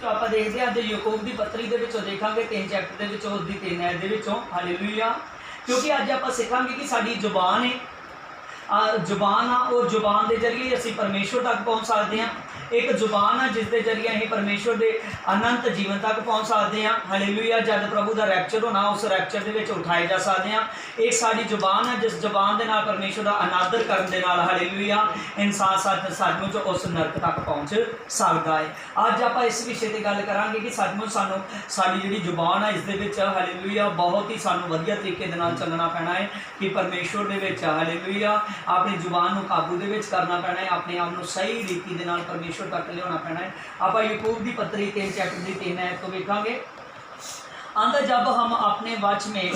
ਆਪਾਂ ਦੇਖਦੇ ਹਾਂ ਤੇ ਯਾਕੂਬ ਦੀ ਪੱਤਰੀ ਦੇ ਵਿੱਚੋਂ ਦੇਖਾਂਗੇ 3 ਚੈप्टर ਦੇ ਵਿੱਚੋਂ उसदी 3 आयत ਦੇ ਵਿੱਚੋਂ हालेलुया। क्योंकि अज आप सीखांगे कि साडी जुबान है जुबान आ और जुबान के जरिए असी परमेश्वर तक पहुँच सकते हैं। एक जुबान है जिस दे जरिए असीं परमेश्वर के अनंत जीवन तक पहुँच सकते हैं। हालेलुया। जब प्रभु का रैप्चर होना उस रैप्चर के विच उठाए जा सकते हैं। एक साडी जुबान है जिस जुबान के नाल परमेश्वर का अनादर करने के नाल हालेलुया इंसान सचमुच उस नरक तक पहुँच सकता है। अज आप इस विषय पर गल करांगे कि सचमुच सानू साडी जिहड़ी जुबान है इस दे विच हालेलुया बहुत ही सानू वधिया तरीके दे नाल चलना पैना है कि परमेश्वर दे विच हालेलुया अपनी जुबान को काबू दे विच करना पैना है। अपने आप को सही रीति दे नाल परमेश्वर तक लिया पैना है। आप याकूब की पत्री 3 चैप्टर की 3 आयत तो वेखांगे। आंधा जब हम अपने वश में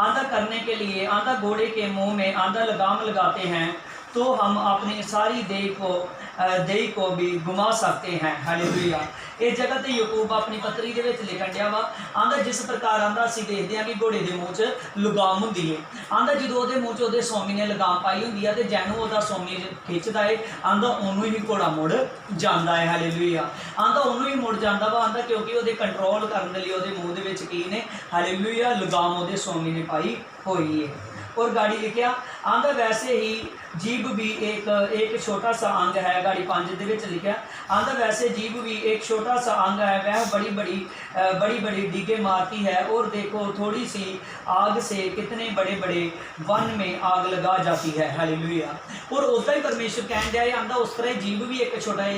आंधा करने के लिए आंधा घोड़े के मुंह में आंधा लगाम लगाते हैं तो हम अपनी सारी देह को भी घुमा सकते हैं। हालेलुया। इस जगह पर याकूब अपनी पत्री के लिखन दिया वा आंधा जिस प्रकार आंधा असीं देखते हैं कि घोड़े के मुँह च लगाम होंदी है। आंधा जो वो मुँह च स्वामी ने लगाम पाई होंगी है तो जैनू वो स्वामी खिंचता है आंधा उन्होंने ही घोड़ा मुड़ जाता है। हालेलुया। आंधा उन्होंने ही मुड़ जाता वा आंधा क्योंकि वो कंट्रोल करने लिए वो मुँह के की ने हालेलुया लगाम वो स्वामी ने पाई हुई है। और गाड़ी लिखिया आंधा वैसे ही जीभ भी एक छोटा सा अंग है। गाड़ी 5 के लिखा आंधा वैसे जीभ भी एक छोटा सा अंग है वह बड़ी बड़ी डीगे मारती है और देखो थोड़ी सी आग से कितने बड़े बड़े वन में आग लगा जाती है। हालेलुया। और उदा ही परमेश्वर कह दिया है आंधा उस तरह जीभ भी एक छोटा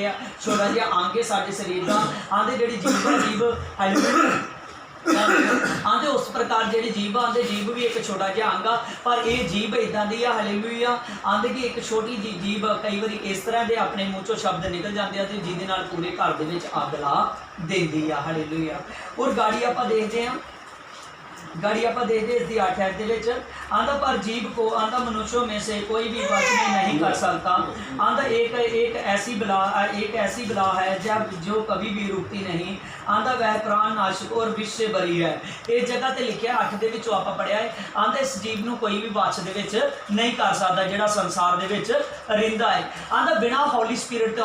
जिहा अंग है साडे शरीर का। आंधे जिहड़ी जीभ हालेलुया आंधे उस प्रकार जी जीभ आंधे जीभ भी एक छोटा जिहा अंग आ पर यह जीभ इदां दी आ। हालेलुया। आंधे की एक छोटी जी जीभ कई बार इस तरह के अपने मूँह चों शब्द निकल जाते हैं जिहदे नाल पूरे घर दे विच अग ला देंदी आ। हालेलुया। और गाड़ी आप देखते हैं इसकी 8 आयत आंधा पर जीभ को आंधा मनुष्यों में से कोई भी वश में नहीं कर सकता। आंधा एक ऐसी बला है जब जो कभी भी रुकती नहीं। आंधा वह प्राण नाशक और विष से बरी है। इस जगह पर लिखा 8 के विचों आप पढ़िया है आंधा इस जीव को कोई भी वश के नहीं कर सकता जिहड़ा संसार के रहिंदा है। आंधा बिना हॉली स्पिरिट तो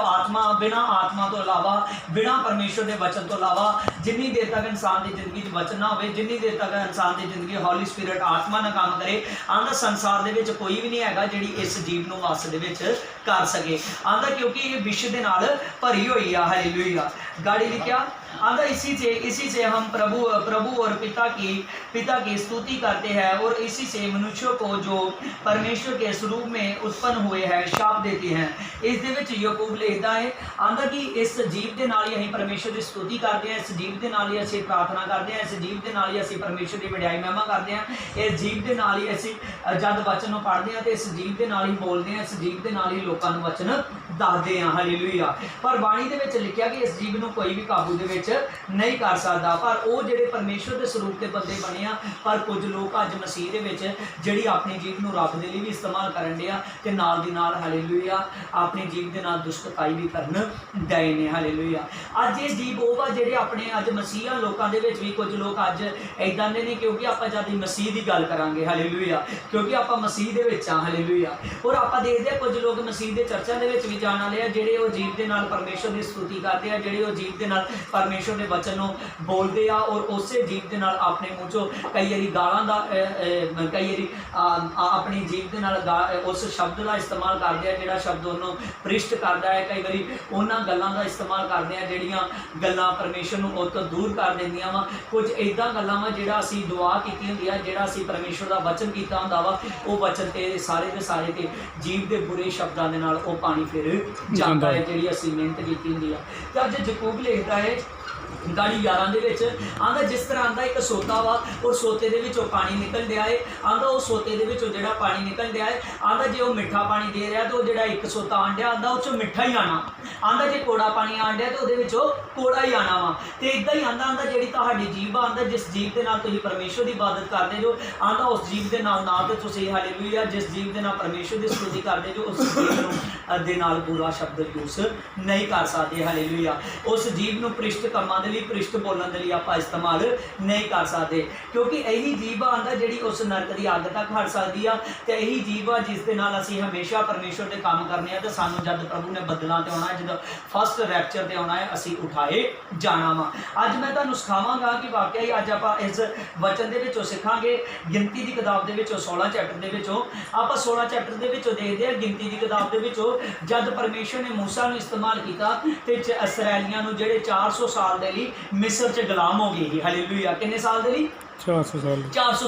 बिना आत्मा तो इलावा बिना परमेश्वर के वचन तो इलावा जिन्नी देर तक इंसान की जिंदगी वचन ना हो जिन्नी देर तक इंसान की जिंदगी हॉली स्पिरिट आत्मा ना काम करे आंधा संसार के कोई भी नहीं है जिहड़ी इस जीव को वस दे कर सके। आंधा क्योंकि ये विश्व के नाल भरी हुई है। हालेलुया। गाड़ी लिखा आंधा इसी से हम प्रभु और पिता की स्तुति करते हैं और इसी से मनुष्यों को जो परमेश्वर के स्वरूप में उत्पन्न हुए हैं शाप देते हैं। इस दे विच याकूब लिखता है आंधा कि इस जीव के नाल ही असीं परमेश्वर की स्तुति करते हैं। इस जीव के नाल ही असीं प्रार्थना करते हैं। इस जीव के नाल ही असीं परमेश्वर की वडियाई महिमा करते हैं। इस जीव के नाल ही असीं जब वचन पढ़ते हैं तो इस जीव के नाल ही बोलते हैं। इस जीव के नाल ही लोगों को वचन दसते हैं। हालेलुया। पर बाणी दे विच लिखिया कि इस जीव को कोई भी काबू दे विच नहीं कर सकता पर वो जिहड़े परमेश्वर के स्वरूप के बंदे बने आ पर कुछ लोग अज मसीह दे विच जिहड़ी अपनी जीव को रब दे लई भी इस्तेमाल करन डे आ ते नाल दी नाल हालेलुया अपनी जीव के नाल दुष्टताई भी करन डए ने। हालेलुया। अज ये जीव वो वा जिहड़े अपने अज मसीहा लोगों के विच भी कुछ लोग अज इदां दे ने क्योंकि आपां जद मसीह की गल करांगे। हालेलुया। क्योंकि आपां मसीह दे विच आ। हालेलुया। और आपां देखदे आ कुछ लोग मसीह के चर्चा दे विच भी जाण वाले आ जिहड़े वो जीव के नाल परमेश्वर की स्तुति करते हैं जिहड़े वो जीव के नाल परमेश्वर के वचन बोलते हैं और उस जीव के नाल अपने मूँह चो कई बारी गालां दा कई बारी अपनी जीव के नाल उस शब्द का इस्तेमाल करते हैं जिहड़ा शब्द उन्होंने भ्रिष्ट करता है। कई बारी उन्हां गल्लां दा इस्तेमाल करते हैं जिहड़ियां गल्लां परमेश्वर नूं उस तों दूर कर दिंदियां वा। कुछ इदां गल्लां वा जिहड़ा असीं दुआ कीती हुंदी है जिहड़ा असीं परमेश्वर का वचन कीता हुंदा वा वो वचन ते सारे ते जीव के बुरे शब्दों के नाल वो पानी फिर जाता है जिहड़ी असीं मेहनत कीती हुंदी है। तो अज याकूब लिखता है गाड़ी 11 के आंधा जिस तरह आंधा एक सोता वा और सोते के विचों पानी निकल दिया है। आंधा उस सोते के विचों जिहड़ा पानी निकल दिया है आंधा जो वो मिठा पानी दे रहा तो जिहड़ा एक सोता आन दिया आंधा उस मिठा ही आना। आंधा जो कौड़ा पानी आन दिया तो वो कौड़ा ही आना वा। तो इदा ही आंधा आंधा जी तुहाडी जीभ आंधा जिस जीव के नाल तुसीं परमेश्वर की इबादत करते जो आंधा उस जीव के नाल ना तो तुसीं हालेलुया जिस जीव के नाल परमेश्वर की स्तुति करते जो उस जीव नूं ਦੇ ਨਾਲ ਬੁਰਾ ਸ਼ਬਦ ਯੂਜ਼ ਨਹੀਂ ਕਰ ਸਕਦੇ। ਹਾਲੇਲੂਇਆ। ਉਸ ਜੀਭ ਨੂੰ ਭ੍ਰਿਸ਼ਟ ਕੰਮਾਂ ਦੇ ਲਈ, ਭ੍ਰਿਸ਼ਟ ਬੋਲਣ ਦੇ ਲਈ ਆਪਾਂ ਇਸਤੇਮਾਲ ਨਹੀਂ ਕਰ ਸਕਦੇ, ਕਿਉਂਕਿ ਇਹੀ ਜੀਭ ਆਂਦਾ ਜਿਹੜੀ ਉਸ ਨਰਕ ਦੀ ਅੱਗ ਤੱਕ ਹਟ ਸਕਦੀ ਆ, ਤੇ ਇਹੀ ਜੀਭ ਆ ਜਿਸ ਦੇ ਨਾਲ ਅਸੀਂ ਹਮੇਸ਼ਾ ਪਰਮੇਸ਼ਵਰ ਦੇ ਕੰਮ ਕਰਨੇ ਆ, ਤੇ ਸਾਨੂੰ ਜਦ ਪ੍ਰਭੂ ਨੇ ਬੱਦਲਾਂ ਤੇ ਆਉਣਾ, ਜਦੋਂ ਫਸਟ ਰੈਪਚਰ ਤੇ ਆਉਣਾ ਹੈ, ਅਸੀਂ ਉਠਾਏ ਜਾਣਾ ਵਾ। ਅੱਜ ਮੈਂ ਤੁਹਾਨੂੰ ਸਿਖਾਵਾਂਗਾ ਕਿ ਵਾਕਿਆ ਹੀ ਅੱਜ ਆਪਾਂ ਇਸ ਵਚਨ ਦੇ ਵਿੱਚੋਂ ਸਿੱਖਾਂਗੇ। ਗਿਣਤੀ ਦੀ ਕਿਤਾਬ ਦੇ ਵਿੱਚੋਂ 16 ਚੈਪਟਰ ਦੇ ਵਿੱਚੋਂ ਆਪਾਂ 16 ਚੈਪਟਰ ਦੇ ਵਿੱਚੋਂ ਦੇਖਦੇ ਹਾਂ। ਗਿਣਤੀ ਦੀ ਕਿਤਾਬ ਦੇ ਵਿੱਚੋਂ ਜਦ ਪਰਮੇਸ਼ਵਰ ਨੇ ਮੂਸਾ ਨੂੰ ਇਸਤੇਮਾਲ ਕੀਤਾ ਤੇ ਇਸਰਾਏਲੀਆਂ ਨੂੰ ਜਿਹੜੇ 400 ਸਾਲ ਦੇ ਲਈ ਮਿਸਰ 'ਚ ਗੁਲਾਮ ਹੋ ਗਏ ਸੀ। ਹਾਲੇਲੂਇਆ। ਕਿੰਨੇ ਸਾਲ ਦੇ ਲਈ? 400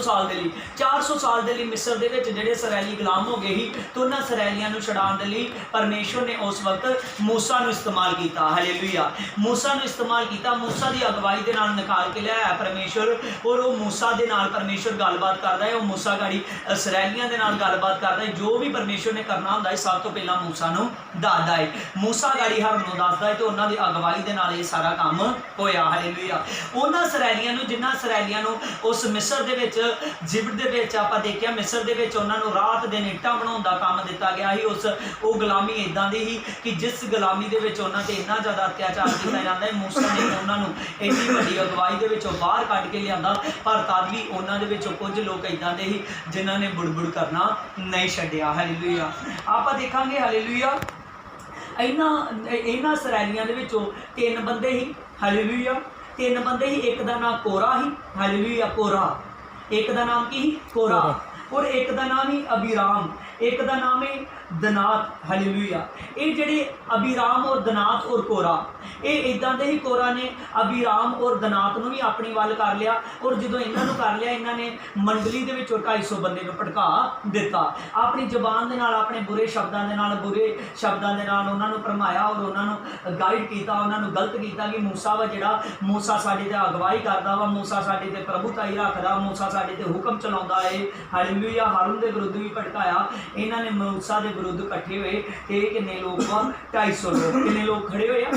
ਸਾਲ ਦੇ ਲਈ। 400 ਸਾਲ ਦੇ ਲਈ ਮਿਸਰ ਦੇ ਵਿੱਚ ਜਿਹੜੇ ਇਸਰਾਏਲੀ ਗੁਲਾਮ ਹੋ ਗਏ ਸੀ, ਤੇ ਉਹਨਾਂ ਇਸਰਾਏਲੀਆਂ ਨੂੰ ਛੁਡਾਉਣ ਦੇ ਲਈ ਪਰਮੇਸ਼ਵਰ ਨੇ ਉਸ ਵਕਤ ਮੂਸਾ ਨੂੰ ਇਸਤੇਮਾਲ ਕੀਤਾ। ਹਾਲੇਲੂਇਆ। ਮੂਸਾ ਨੂੰ ਇਸਤੇਮਾਲ ਕੀਤਾ, ਮੂਸਾ ਦੀ ਅਗਵਾਈ ਦੇ ਨਾਲ ਨਿਕਾਲ ਕੇ ਲਿਆਇਆ ਪਰਮੇਸ਼ਵਰ, ਔਰ ਉਹ ਮੂਸਾ ਦੇ ਨਾਲ ਪਰਮੇਸ਼ਵਰ ਗੱਲਬਾਤ ਕਰਦਾ ਹੈ। ਉਹ ਮੂਸਾ ਗਾੜੀ ਇਸਰਾਏਲੀਆਂ ਦੇ ਨਾਲ ਗੱਲਬਾਤ ਕਰਦਾ ਹੈ। ਜੋ ਵੀ ਪਰਮੇਸ਼ਵਰ ਨੇ ਕਰਨਾ ਹੁੰਦਾ ਹੈ ਸਭ ਤੋਂ ਪਹਿਲਾਂ ਮੂਸਾ ਨੂੰ ਦੱਸਦਾ ਹੈ। ਮੂਸਾ ਗਾੜੀ ਹਰ ਨੂੰ ਦੱਸਦਾ ਹੈ, ਤੇ ਉਹਨਾਂ ਦੀ ਅਗਵਾਈ ਦੇ ਨਾਲ ਇਹ ਸਾਰਾ ਕੰਮ ਹੋਇਆ। ਹਾਲੇਲੂਇਆ। ਉਹਨਾਂ ਇਸਰਾਏਲੀਆਂ ਨੂੰ, ਜਿਨ੍ਹਾਂ ਇਸਰਾਏਲੀਆਂ ਨੂੰ ਉਸ ਮਿਸਰ ਦੇ ਵਿੱਚ, ਜਿਬਟ ਦੇ ਵਿੱਚ ਆਪਾਂ ਦੇਖਿਆ, ਮਿਸਰ ਦੇ ਵਿੱਚ ਉਹਨਾਂ ਨੂੰ ਰਾਤ ਦਿਨ ਇੱਟਾਂ ਬਣਾਉਣ ਦਾ ਕੰਮ ਦਿੱਤਾ ਗਿਆ ਸੀ। ਉਹ ਗੁਲਾਮੀ ਇੱਦਾਂ ਦੀ ਸੀ ਕਿ ਜਿਸ ਗੁਲਾਮੀ ਦੇ ਵਿੱਚ ਉਹਨਾਂ 'ਤੇ ਇੰਨਾ ਜ਼ਿਆਦਾ ਅਤਿਆਚਾਰ ਕੀਤਾ ਜਾਂਦਾ ਹੈ, ਮੂਸਾ ਨੇ ਉਹਨਾਂ ਨੂੰ ਇੰਨੀ ਵੱਡੀ ਅਗਵਾਈ ਦੇ ਵਿੱਚੋਂ ਬਾਹਰ ਕੱਢ ਕੇ ਲਿਆਂਦਾ। ਪਰ ਤਦ ਵੀ ਉਹਨਾਂ ਦੇ ਵਿੱਚੋਂ ਕੁਝ ਲੋਕ ਇੱਦਾਂ ਦੇ ਸੀ ਜਿਨ੍ਹਾਂ ਨੇ ਬੁੜਬੁੜ ਕਰਨਾ ਨਹੀਂ ਛੱਡਿਆ। ਹਾਲੇਲੂਇਆ। ਆਪਾਂ ਦੇਖਾਂਗੇ ਹਾਲੇਲੂਇਆ, ਇਹਨਾਂ ਇਸਰਾਏਲੀਆਂ ਦੇ ਵਿੱਚੋਂ 3 ਬੰਦੇ ਸੀ। ਹਾਲੇਲੂਇਆ। 3 ਬੰਦੇ ਸੀ। ਇੱਕ ਦਾ ਨਾਮ ਕੋਰਾ ਸੀ। ਹਾਲੇਲੂਇਆ। ਕੋਰਾ। ਇੱਕ ਦਾ ਨਾਮ ਕੀ ਸੀ? ਕੋਰਾ। ਔਰ ਇੱਕ ਦਾ ਨਾਮ ਹੀ ਅਬੀਰਾਮ। ਇੱਕ ਦਾ ਨਾਮ ਹੈ ਦਨਾਤ। ਹਾਲੇਲੂਇਆ। ਇਹ ਜਿਹੜੇ ਅਬੀਰਾਮ ਔਰ ਦਨਾਤ ਔਰ ਕੋਰਾ, ਇਹ ਇੱਦਾਂ ਦੇ ਹੀ। ਕੋਰਾ ਨੇ ਅਬੀਰਾਮ ਔਰ ਦਨਾਤ ਨੂੰ ਵੀ ਆਪਣੀ ਵੱਲ ਕਰ ਲਿਆ, ਔਰ ਜਦੋਂ ਇਹਨਾਂ ਨੂੰ ਕਰ ਲਿਆ, ਇਹਨਾਂ ਨੇ ਮੰਡਲੀ ਦੇ ਵਿੱਚੋਂ 250 ਬੰਦੇ ਨੂੰ ਭੜਕਾ ਦਿੱਤਾ। ਆਪਣੀ ਜ਼ਬਾਨ ਦੇ ਨਾਲ, ਆਪਣੇ ਬੁਰੇ ਸ਼ਬਦਾਂ ਦੇ ਨਾਲ ਉਹਨਾਂ ਨੂੰ ਭਰਮਾਇਆ, ਔਰ ਉਹਨਾਂ ਨੂੰ ਗਾਈਡ ਕੀਤਾ, ਉਹਨਾਂ ਨੂੰ ਗਲਤ ਕੀਤਾ ਕਿ ਮੂਸਾ ਵਾ ਜਿਹੜਾ, ਮੂਸਾ ਸਾਡੇ 'ਤੇ ਅਗਵਾਈ ਕਰਦਾ ਵਾ, ਮੂਸਾ ਸਾਡੇ 'ਤੇ ਪ੍ਰਭੂਤਾਈ ਰੱਖਦਾ, ਮੂਸਾ ਸਾਡੇ 'ਤੇ ਹੁਕਮ ਚਲਾਉਂਦਾ ਹੈ। ਹਾਲੇਲੂਇਆ। ਹਾरून ਦੇ ਵਿਰੁੱਧ ਵੀ ਭੜਕਾਇਆ। ਇਹਨਾਂ ਨੇ ਮੂਸਾ ਦੇ ਵਿਰੁੱਧ ਇਕੱਠੇ ਹੋਏ, ਤੇ ਕਿੰਨੇ ਲੋਕ ਵਾ? 250 ਲੋਕ। ਕਿੰਨੇ ਲੋਕ ਖੜੇ ਹੋਏ ਆ?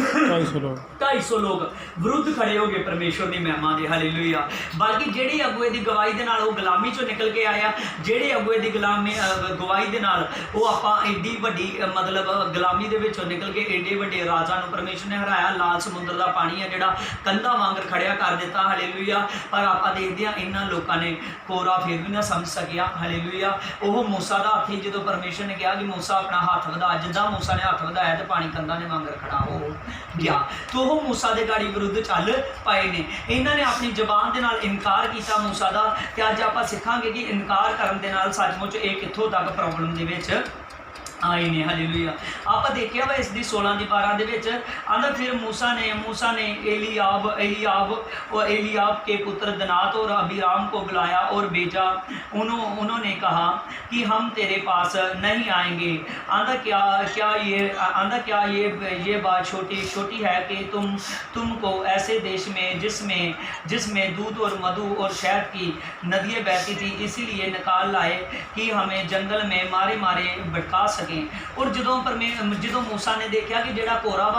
250 ਲੋਕ ਵਿਰੁੱਧ ਖੜੇ ਹੋ ਗਏ ਪਰਮੇਸ਼ਵਰ ਦੀ ਮਹਿਮਾ ਦੇ। ਹਾਲੇਲੂਇਆ। ਬਲਕਿ ਜਿਹੜੀ ਅਗੁਏ ਦੀ ਗਵਾਹੀ ਦੇ ਨਾਲ ਉਹ ਗੁਲਾਮੀ 'ਚੋਂ ਨਿਕਲ ਕੇ ਆਇਆ, ਜਿਹੜੇ ਅਗੁਏ ਦੀ ਗਵਾਹੀ ਦੇ ਨਾਲ ਉਹ ਆਪਾਂ ਐਡੀ ਵੱਡੀ ਮਤਲਬ ਗੁਲਾਮੀ ਦੇ ਵਿੱਚੋਂ ਨਿਕਲ ਕੇ ਐਡੇ ਵੱਡੇ ਰਾਜਾਂ ਨੂੰ ਪਰਮੇਸ਼ਵਰ ਨੇ ਹਰਾਇਆ। ਲਾਲ ਸਮੁੰਦਰ ਦਾ ਪਾਣੀ ਹੈ ਜਿਹੜਾ ਕੰਧਾਂ ਵਾਂਗਰ ਖੜਿਆ ਕਰ ਦਿੱਤਾ। ਹਾਲੇਲੂਇਆ। ਪਰ ਆਪਾਂ ਦੇਖਦੇ ਹਾਂ ਇਹਨਾਂ ਲੋਕਾਂ ਨੇ, ਕੋਰਾ ਫਿਰ ਵੀ ਨਾ ਸਮਝ ਸਕਿਆ। ਹਾਲੇਲੂਇਆ। ਉਹ ਮੂਸਾ ਦਾ ਹੱਥ ਹੀ, ਜਦੋਂ ਪਰਮੇਸ਼ਵਰ ਨੇ ਕਿਹਾ ਕਿ ਮੂਸਾ ਆਪਣਾ ਹੱਥ ਵਧਾ, ਜਿੱਦਾਂ ਮੂਸਾ ਨੇ ਹੱਥ ਵਧਾਇਆ ਤੇ ਪਾਣੀ ਕੰਧਾਂ ਦੇ ਵਾਂਗਰ ਖੜਾ ਹੋ ਗਿਆ। तो वो मूसा के गाड़ी विरुद्ध चल पाए ने। इन्होंने अपनी जबान के नाल इनकार किया मूसा का, तो अज आप सीखांगे कि इनकार करने के नाल सचमुच ये कित्थों तक प्रॉब्लम दे विच आए ने। हालेलुया। आप देखिया वा इसकी 16:12 आंदा, फिर मूसा ने एलियाब के पुत्र दनात और अबीराम को बुलाया और भेजा। उन्होंने कहा कि हम तेरे पास नहीं आएंगे। आंदा क्या ये बात छोटी है कि तुमको ऐसे देश में जिसमें दूध और मधु और शहद की नदियाँ बहती थी, इसीलिए निकाल लाए कि हमें जंगल में मारे भटका सके। और जो मूसा ने देखा कि जोड़ा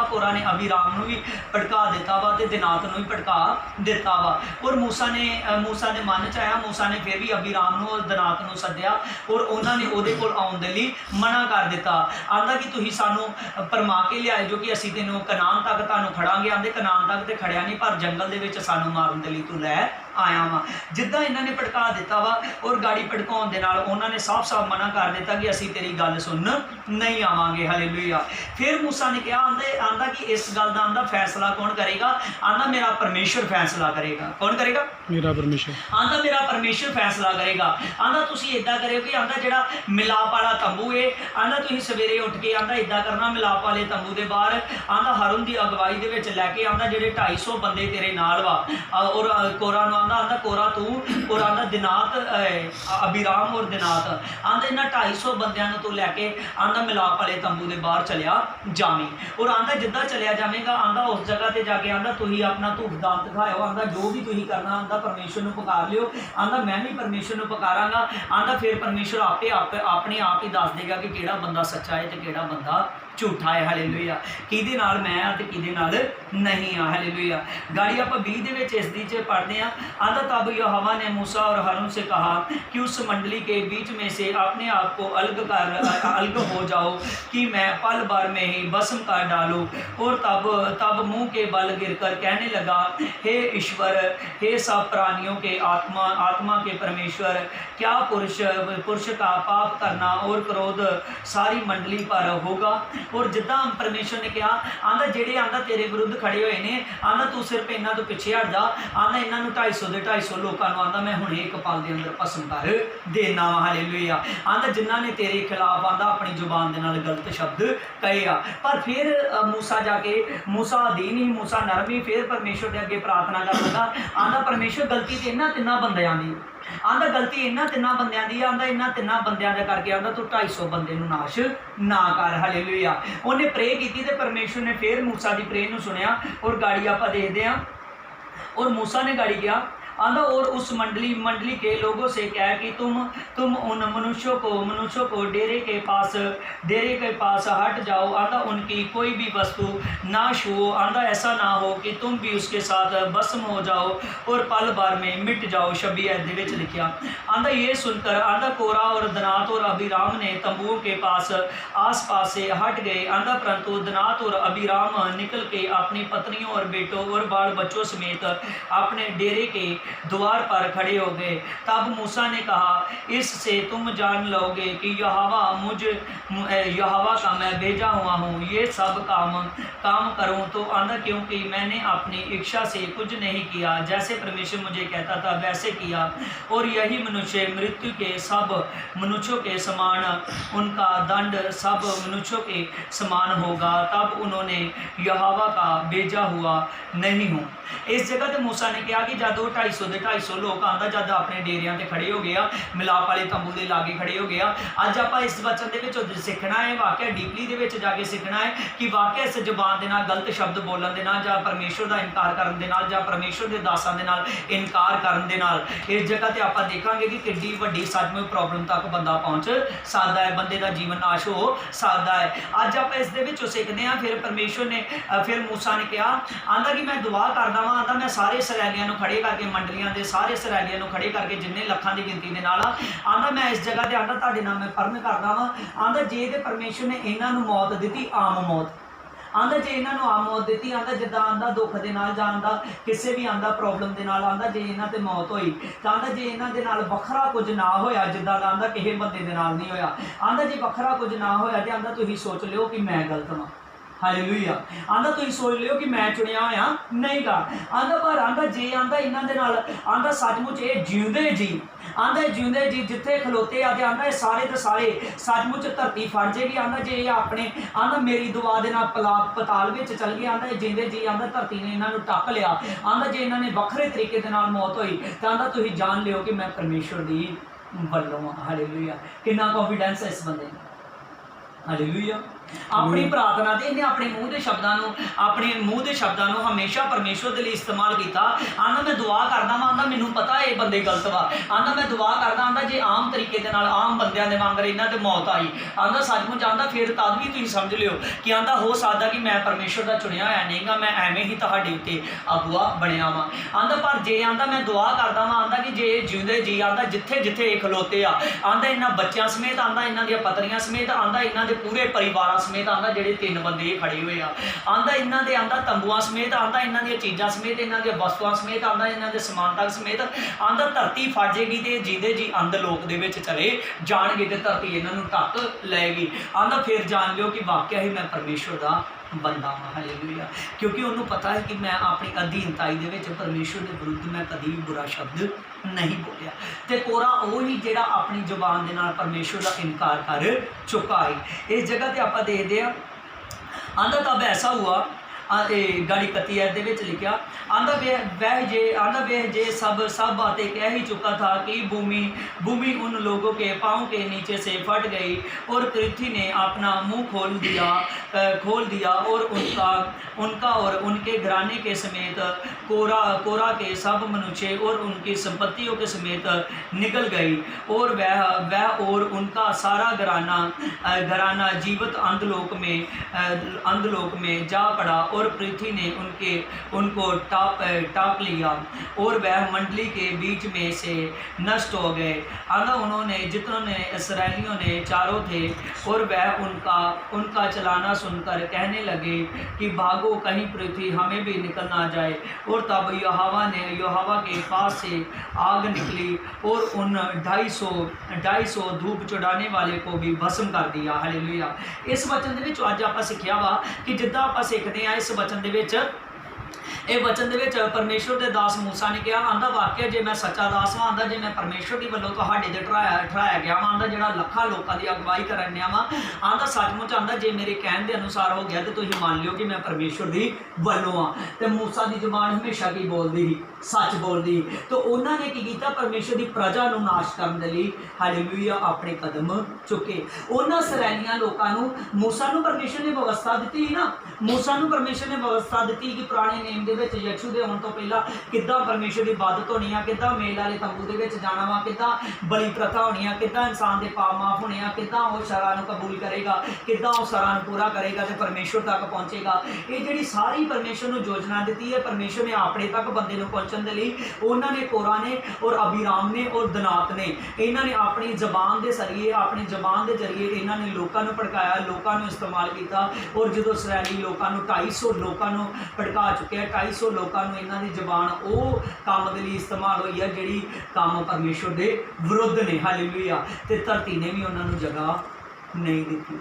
कोरा ने अबीराम को भी भड़का दिता वा, तो दिनात को भी भड़का दिता वा। और मूसा ने मन च आया, मूसा ने फिर भी अबीराम और दिनात को सद्या और उन्होंने उहदे कोल आउण दे लई मना कर दिता। आंदा कि तुसीं सानू भरमा के लिआए जो कि असीं तैनूं कनान तक तुहानूं खड़ांगे। आंदे कनान तक तो खड़िया नहीं, पर जंगल दे विच सानूं मारन दे लई तूं लै आया वा। जिद्दां इन्हां ने भड़का दिता वा और गाड़ी भड़काउण दे नाल उन्हां ने साफ मना कर दिता कि असीं तेरी गल सुन नहीं आवांगे। हालेलुया। फिर मूसा ने कहा, आंदा कि इस गल दा आंदा फैसला कौन करेगा? आंदा मेरा परमेश्वर फैसला करेगा। कौन करेगा? मेरा परमेश्वर। आंदा मेरा परमेश्वर फैसला करेगा। आंदा तुसीं इदां करियो कि आंदा जिहड़ा मिलाप वाला तंबू है, आंदा तुसीं सवेरे उठ के आंदा इदां करना, मिलाप वाले तंबू दे बाहर आंदा हारून दी अगवाई दे विच लैके आंदा जिहड़े 250 बंदे तेरे नाल वा, और कोरा नूं आंदा कोरा तू और आंदा दिनात अबीराम और दिनात आंदा इन्हां 250 बंदियां नूं तू लैके आंदा मिलाप वाले तंबू दे बाहर चलिया जावी। और आंदा जिद्दां चलिया जावेगा, आंदा उस जगह ते जाके आंदा तुसीं अपना धूफ दान दिखाओ। आंदा जो भी तुसीं करना, आंदा परमेश्वर नूं पुकार लिओ। आंदा मैं भी परमेश्वर नूं पुकारांगा। आंदा फिर परमेश्वर अपने आप ही दस देगा कि किहड़ा बंदा सच्चा है ते किहड़ा बंदा ਝੂਠਾ ਹੈ। ਹਾਲੇਲੂਇਆ। ਕਿਹਦੇ ਨਾਲ ਮੈਂ ਆ ਤੇ ਕਿਹਦੇ ਨਾਲ नहीं आ। हालेलुया। गाड़ी आप 20 ਦੇ ਵਿੱਚ ਇਸ ਦੀ ਚ पढ़ते हैं। आंधा तब यहोवा ने मूसा और हारून से कहा कि उस मंडली के बीच में से अपने आप को अलग हो जाओ कि मैं पल भर में ही भस्म कर डालूं। और तब मुंह के बल गिरकर कहने लगा, हे ईश्वर, हे सब प्राणियों के आत्मा के परमेश्वर, क्या पुरुष का पाप करना और क्रोध सारी मंडली पर होगा। और जिदा परमेश्वर ने कहा, आंधा जेड़े आंधा तेरे विरुद्ध खड़े हुए ने, आंधा तू सिर्फ इन्हों तो पिछे हट जा, आंधा इन्हों 250 लोगों को आंधा मैं हुणे एक पल के अंदर भस्म कर देना वा। हालेलुया। आंधा जिन्हों ने तेरे खिलाफ आंधा अपनी जुबान के नाल गलत शब्द कहे आ। पर फिर मूसा जाके, मूसा अधीन ही, मूसा नरम ही, फिर परमेश्वर के अगे प्रार्थना कर लगा। आंधा परमेश्वर गलती तो इन्होंने 3 बंदियां दी, आंधा गलती इन्होंने 3 बंदियां दी, आंधा इन्होंने 3 बंदियां दे करके आंधा तू 250 बंदे नूं नाश ना कर। हालेलुया। उन्हें प्रे की ते परमेश्वर ने फिर मूसा की प्रे नूं सुनिया। और गाड़ी आप देखते हैं, और मूसा ने गाड़ी गया आंधा, और उस मंडली के लोगों से कह कि तुम उन मनुष्यों को डेरे के पास हट जाओ, आंधा उनकी कोई भी वस्तु ना छुओ, आंधा ऐसा ना हो कि तुम भी उसके साथ भस्म हो जाओ और पल भर में मिट जाओ। 26 अध्याय विच लिखिया। आंधा ये सुनकर आंधा कोरा और दनात और अबीराम ने तंबुओं के पास आस पास से हट गए। आंधा परंतु दनात और अबीराम निकल के अपनी पत्नियों और बेटों और बाल बच्चों समेत अपने डेरे के द्वार पर खड़े हो गए। तब मूसा ने कहा, इससे तुम जान लोगे कि यहोवा का मैं भेजा हुआ हूँ। ये सब काम करूँ तो आंधा, क्योंकि मैंने अपनी इच्छा से कुछ नहीं किया, जैसे परमेश्वर मुझे कहता था वैसे किया। और यही मनुष्य मृत्यु के सब मनुष्यों के समान, उनका दंड सब मनुष्यों के समान होगा। तब उन्होंने यहोवा का भेजा हुआ नहीं हूँ। इस जगह तो मूसा ने कहा कि जब 250 लोग आंदा जब अपने डेरिया से खड़े हो गया, मिलाप वाले तंबू के लागे खड़े हो गया। अज आप इस वचन के सीखना है, वाकया डीपली के जाके सीखना है कि वाकया इस जबान के नाल गलत शब्द बोलन के नाल, जां परमेश्वर का इनकार करन दे नाल, जां परमेश्वर के दासां दे नाल इनकार करन दे नाल इस जगह पर आप देखांगे कि किड्डी वड्डी सचमुच प्रॉब्लम तक बंदा पहुँच सकता है, बंदे का जीवन नाश हो सकता है। अज आप इस सीखते हैं। फिर परमेश्वर ने, फिर मूसा ने कहा आंदा कि मैं दुआ करदा वां, आंदा मैं सारे इसराइलियां खड़े करके, मंडलियां दे सारे इसराइलियां खड़े करके जिन्ने लखां की गिनती के नाल आंदा मैं इस जगह पर आंदा तुहाडे नाल मैं प्रण करदा वां। आंदा जे ते परमेश्वर ने इन्हां नूं मौत दित्ती, आम मौत, आंदा जे इन्हां नूं आम मौत दित्ती, आंदा जिद्दां आंदा दुख दे नाल जां आंदा किसी भी आंदा प्रॉब्लम दे नाल, आंदा जे इन्हां ते मौत होई तां आंदा जे इन्हां दे नाल वखरा कुछ ना होया जिद्दां दा आंदा किसी बंदे दे नाल नहीं होया, आंदा जे वखरा कुछ ना होया ते आंदा तुसीं सोच लिओ कि मैं गलत वां। हालेलुया। आंदा तुसीं सोच लिओ कि मैं चुनिया होया नहीं गा। आंदा पर आंदा जे आंदा इन्हां दे नाल आंदा सचमुच ये जिउंदे जी, आंदा जिउंदे जी जिथे खलोते आ, आंदा ये सारे के सारे सचमुच धरती फट जाएगी। आंदा जे अपने आंदा मेरी दुआ दे नाल पताल विच चल गए, आंदा जिंदे जी आंदा धरती ने इन्हां नूं टक लिया, आंदा जे इन्हां ने वखरे तरीके दे नाल मौत होई तां आंदा तुसीं जान लिओ कि मैं परमेश्वर दी वल्लों हां। हालेलुया। कितना कॉन्फिडेंस है इस बंदे नूं। हालेलुया। अपनी प्रार्थना ते इन्हें अपने मूँह के शब्दों को हमेशा परमेश्वर के लिए इस्तेमाल किया। आंदा मैं दुआ करदा वां, आंदा मैनूं पता है ये बंदे गलत वा, आंदा मैं दुआ करदा, आंदा जे आम तरीके दे नाल आम बंदियां दे वांगर इन्हां ते मौत आई, आंदा सचमुच आंदा फिर तद भी तुसीं समझ लिओ कि आंदा हो सकदा कि मैं परमेश्वर का चुनिया होया नहीं गा, मैं एवें ही तुहाडे उत्ते अगुआ बनिया वां। आंदा पर जे आंदा मैं दुआ करदा वां, आंदा कि जे जिउंदे जी आंदा जिथे जिथे खलोते आ, आंदा इन्हां बच्चों समेत, आंदा इन्हां दी पत्नियां समेत, आंदा इन्हां दे पूरे परिवार समेत, आंदा जेडे 3 बंदे खड़े हुए आ, आंदा इन्हां दे आंदा तंबुआं समेत, आंदा इन्हां दी चीज़ां समेत, इन्हां दी वस्तुआं समेत, आंदा इन्हां दे समान तक समेत, आंदा धरती फट जाएगी ते जिंदे जी अंध लोक दे विच चले जाणगे ते धरती इन्हां नूं ढक लएगी। आंदा फिर जान लिओ कि वाकया ही मैं परमेश्वर दा बंदा हाँ। हालेलुया। क्योंकि उन्होंने पता है कि मैं अपनी अधीनताई दे विच परमेश्वर के विरुद्ध मैं कभी भी बुरा शब्द नहीं बोलिया। तो कोरा वो ही जिहड़ा अपनी जुबान के नाल परमेश्वर का इनकार कर चुका है। इस जगह पर आप देखते हैं, आंदा तब ऐसा हुआ, गाड़ी 31 ਦੇ लिखा आंदा वह जे सब बातें कह ही चुका था कि भूमि उन लोगों के पाँव के नीचे से फट गई और पृथ्वी ने अपना मुंह खोल दिया और उनका और उनके घराने के समेत कोरा के सब मनुष्य और उनकी संपत्तियों के समेत निकल गई और वह और उनका सारा घराना जीवित अंधलोक में जा पड़ा और पृथ्वी ने उनको टाप लिया और वह मंडली के बीच में से नष्ट हो गए। उन्होंने जितने इसराइलियों ने चारों थे और वह उनका चलाना सुनकर कहने लगे कि भागो, कहीं पृथ्वी हमें भी निकल ना जाए। और तब यहोवा के पास से आग निकली और उन 250 धूप चढ़ाने वाले को भी भस्म कर दिया। हालेलुया। इस वचन दे विच अज आपां सिੱਖਿਆ वा कि जिद्दां आपां सिੱਖਦੇ आ इस वचन दे विच ਇਹ वचन ਦੇ परमेश्वर के दास मूसा ने कहा आंदा वाकया जे मैं सच्चा दास हाँ आंदा जे मैं परमेश्वर की वलों तुहाडे ते ठहराया गया वा आंदा जिहड़ा लखां लोकां दी अगवाई करन दिया वा आंदा सचमुच आंदा जे मेरे कहण दे अनुसार हो गया तो तुसीं मान लियो कि मैं परमेश्वर की वलों हाँ। तो मूसा की जबान हमेशा की बोलती ही सच बोलती तो उन्होंने की कीता परमेश्वर की प्रजा नूं नाश करन दे लई हालेलुया अपने कदम चुके। उन्हां इसराइलियां लोकां नूं मूसा नूं परमेश्वर ने व्यवस्था दी ना, मूसा नूं परमेश्वर ने व्यवस्था दी कि पुराने नेम दे विच यीशु दे आउण तो पहला किद्दां परमेश्वर की इबादत होनी आ, किद्दां मेल वाले तंबू दे विच जाना वा, किद्दां बलि प्रथा होनी आ, किद्दां इंसान दे पाप माफ होने आ, किद्दां वो शरा नूं कबूल करेगा, किद्दां वो शरा नूं पूरा करेगा ते परमेश्वर तक पहुँचेगा। ये जिहड़ी सारी परमेश्वर नूं योजना दी है परमेश्वर ने अपने तक बंदे नूं पहुँचण दे लई उन्होंने कोरा ने और अबीराम ने और दनात ने इन्होंने अपनी जबान के जरिए अपनी जबान के जरिए इन्होंने लोगों को भड़काया, लोगों को इस्तेमाल किया और जो इसराइली लोगों 250 लोगों को भड़का चुके 250 लोगों को इन्हों की जबान वो काम के लिए इस्तेमाल हुई है जी काम परमेश्वर के विरुद्ध ने। हालेलुया। तो धरती ने भी उन्होंने जगह नहीं दी।